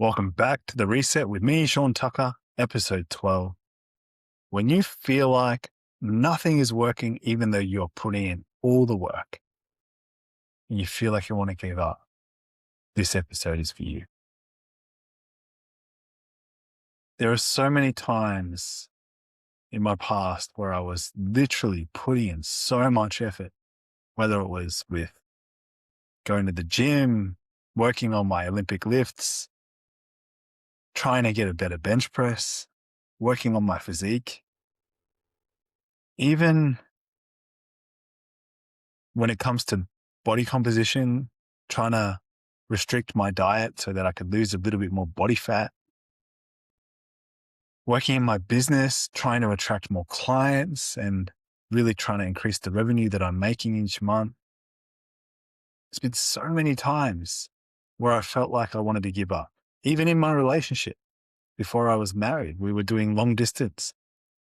Welcome back to The Reset with me, Sean Tucker, episode 12. When you feel like nothing is working, even though you're putting in all the work, and you feel like you want to give up, this episode is for you. There are so many times in my past where I was literally putting in so much effort, whether it was with going to the gym, working on my Olympic lifts, trying to get a better bench press, working on my physique. Even when it comes to body composition, trying to restrict my diet so that I could lose a little bit more body fat, working in my business, trying to attract more clients and really trying to increase the revenue that I'm making each month. It's been so many times where I felt like I wanted to give up. Even in my relationship, before I was married, we were doing long distance.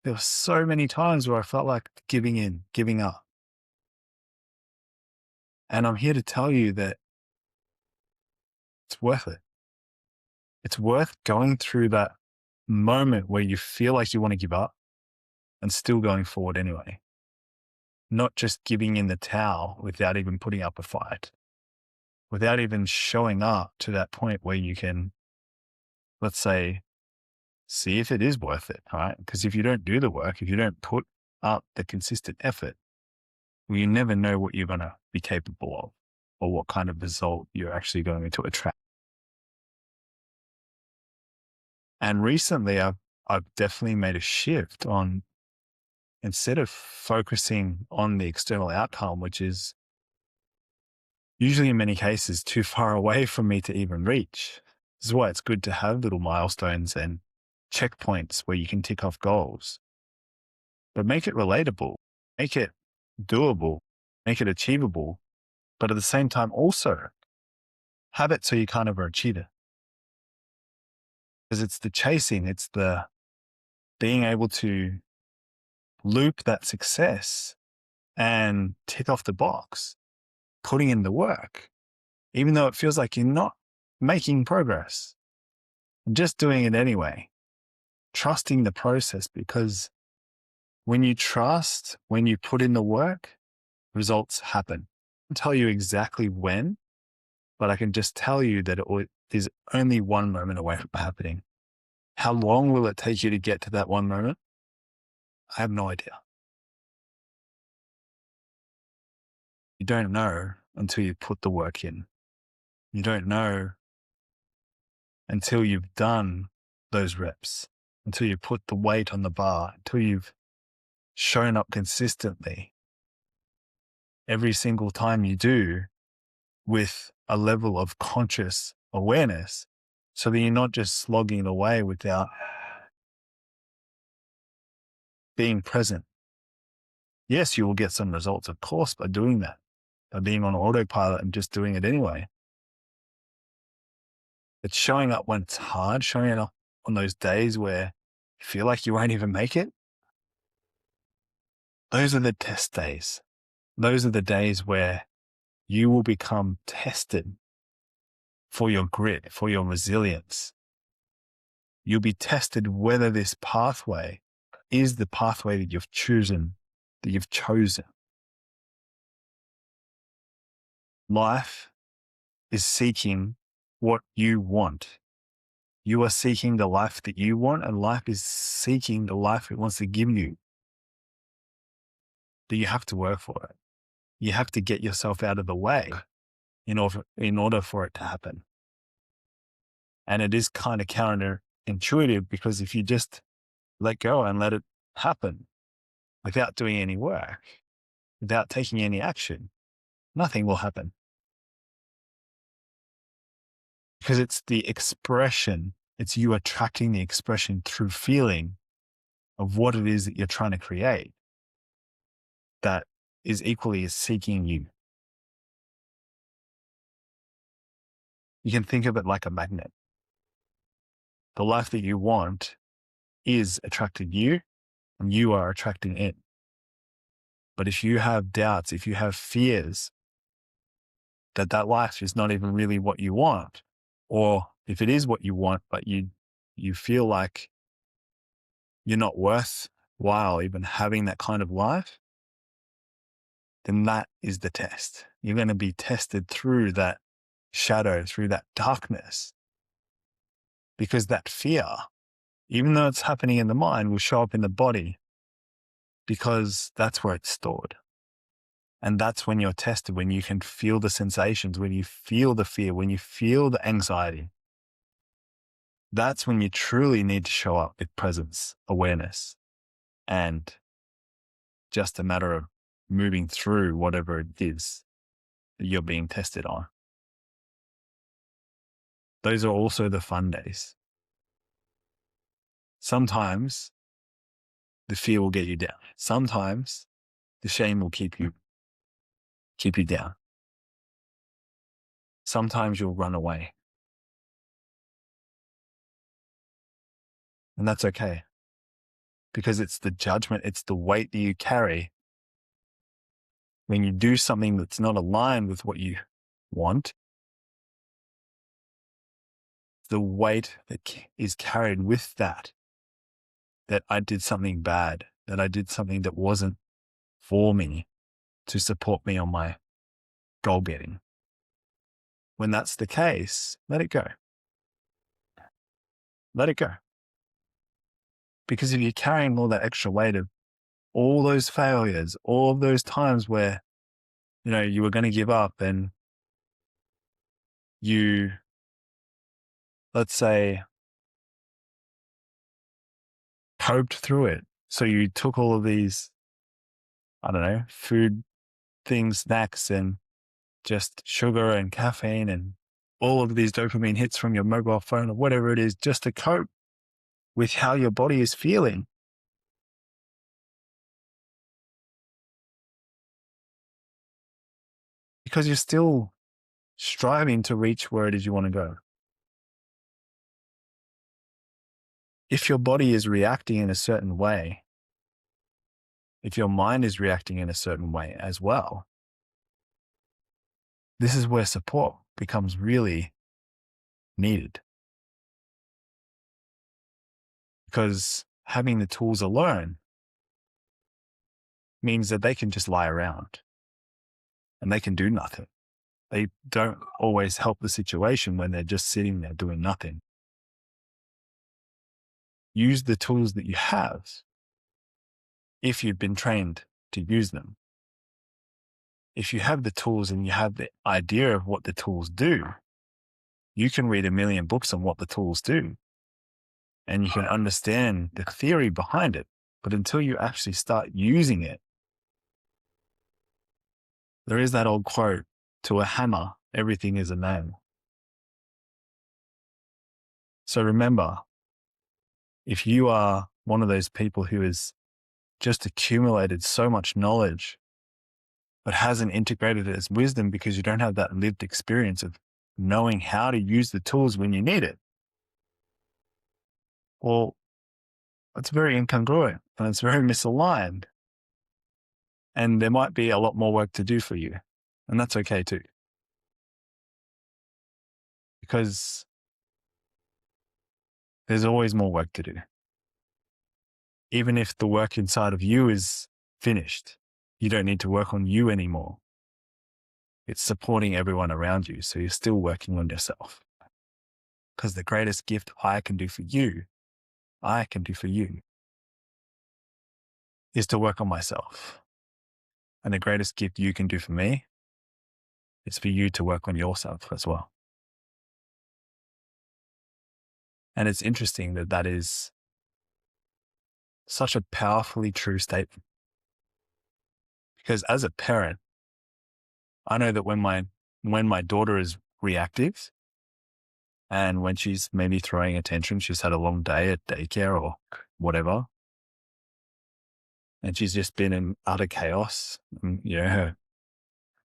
There were so many times where I felt like giving in, giving up. And I'm here to tell you that it's worth it. It's worth going through that moment where you feel like you want to give up and still going forward anyway. Not just giving in the towel without even putting up a fight, without even showing up to that point where you can, let's say, see if it is worth it, right? Because if you don't do the work, if you don't put up the consistent effort, well, you never know what you're going to be capable of or what kind of result you're actually going to attract. And recently I've definitely made a shift on, instead of focusing on the external outcome, which is usually in many cases too far away from me to even reach. This is why it's good to have little milestones and checkpoints where you can tick off goals, but make it relatable, make it doable, make it achievable, but at the same time also have it so you can't overachieve it. Because it's the chasing, it's the being able to loop that success and tick off the box, putting in the work, even though it feels like you're not making progress, just doing it anyway, trusting the process, because when you trust, when you put in the work, results happen. I'll tell you exactly when, but I can just tell you that there's only one moment away from happening. How long will it take you to get to that one moment? I have no idea. You don't know until you put the work in. You don't know until you've done those reps, until you put the weight on the bar, until you've shown up consistently every single time you do with a level of conscious awareness, so that you're not just slogging away without being present. Yes, you will get some results, of course, by doing that, by being on autopilot and just doing it anyway. It's showing up when it's hard, showing up on those days where you feel like you won't even make it. Those are the test days. Those are the days where you will become tested for your grit, for your resilience. You'll be tested whether this pathway is the pathway that you've chosen, Life is seeking what you want. You are seeking the life that you want, and life is seeking the life it wants to give you. But you have to work for it. You have to get yourself out of the way in order for it to happen. And it is kind of counterintuitive, because if you just let go and let it happen without doing any work, without taking any action, nothing will happen. Because it's the expression, it's you attracting the expression through feeling of what it is that you're trying to create that is equally as seeking you. You can think of it like a magnet. The life that you want is attracting you, and you are attracting it. But if you have doubts, if you have fears that life is not even really what you want, Or if it is what you want, but you feel like you're not worthwhile even having that kind of life, then that is the test. You're going to be tested through that shadow, through that darkness, because that fear, even though it's happening in the mind, will show up in the body because that's where it's stored. And that's when you're tested, when you can feel the sensations, when you feel the fear, when you feel the anxiety. That's when you truly need to show up with presence, awareness, and just a matter of moving through whatever it is that you're being tested on. Those are also the fun days. Sometimes the fear will get you down. Sometimes the shame will keep you down. Sometimes you'll run away. And that's okay. Because it's the judgment, it's the weight that you carry when you do something that's not aligned with what you want. The weight that is carried with that I did something bad, that I did something that wasn't for me to support me on my goal getting. When that's the case, let it go. Let it go. Because if you're carrying all that extra weight of all those failures, all of those times where, you were going to give up and you, let's say, coped through it. So you took all of these, food things, snacks, and just sugar and caffeine and all of these dopamine hits from your mobile phone or whatever it is, just to cope with how your body is feeling. Because you're still striving to reach where it is you want to go. If your body is reacting in a certain way, if your mind is reacting in a certain way as well, this is where support becomes really needed. Because having the tools alone means that they can just lie around and they can do nothing. They don't always help the situation when they're just sitting there doing nothing. Use the tools that you have if you've been trained to use them. If you have the tools and you have the idea of what the tools do, you can read 1,000,000 books on what the tools do and you can understand the theory behind it. But until you actually start using it, there is that old quote, to a hammer, everything is a nail. So remember, if you are one of those people who has just accumulated so much knowledge, but hasn't integrated it as wisdom because you don't have that lived experience of knowing how to use the tools when you need it, well, it's very incongruent and it's very misaligned. And there might be a lot more work to do for you. And that's okay too. Because there's always more work to do. Even if the work inside of you is finished, you don't need to work on you anymore. It's supporting everyone around you. So you're still working on yourself. Because the greatest gift I can do for you, is to work on myself. And the greatest gift you can do for me is for you to work on yourself as well. And it's interesting that that is such a powerfully true statement. Because as a parent, I know that when my daughter is reactive and when she's maybe throwing a tantrum, she's had a long day at daycare or whatever, and she's just been in utter chaos. And, her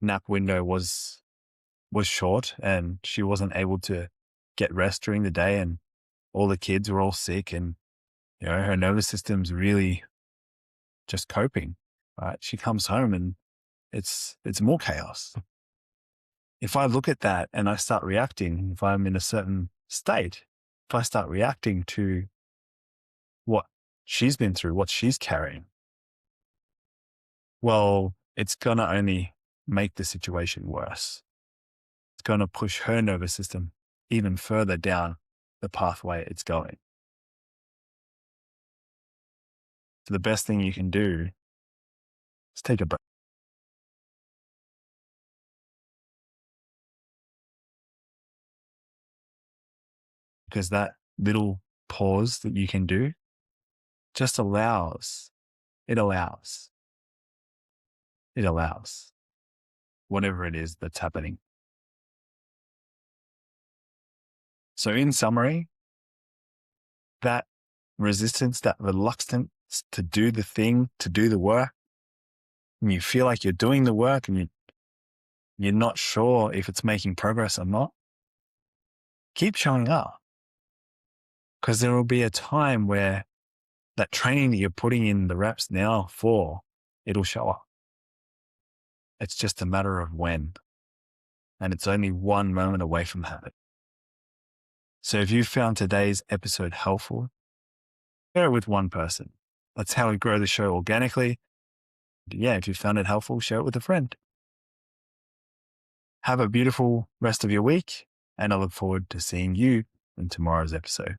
nap window was short and she wasn't able to get rest during the day and all the kids were all sick and, her nervous system's really just coping, right? She comes home and it's more chaos. if I look at that and I start reacting, if I'm in a certain state, if I start reacting to what she's been through, what she's carrying, well, it's going to only make the situation worse. It's going to push her nervous system even further down the pathway it's going. So the best thing you can do is take a breath. Because that little pause that you can do just allows whatever it is that's happening. So in summary, that resistance, that reluctance to do the thing, to do the work, and you feel like you're doing the work and you're not sure if it's making progress or not, keep showing up. Because there will be a time where that training that you're putting in the reps now for, it'll show up. It's just a matter of when. And it's only one moment away from that. So if you found today's episode helpful, share it with one person. That's how we grow the show organically. Yeah, if you found it helpful, share it with a friend. Have a beautiful rest of your week, and I look forward to seeing you in tomorrow's episode.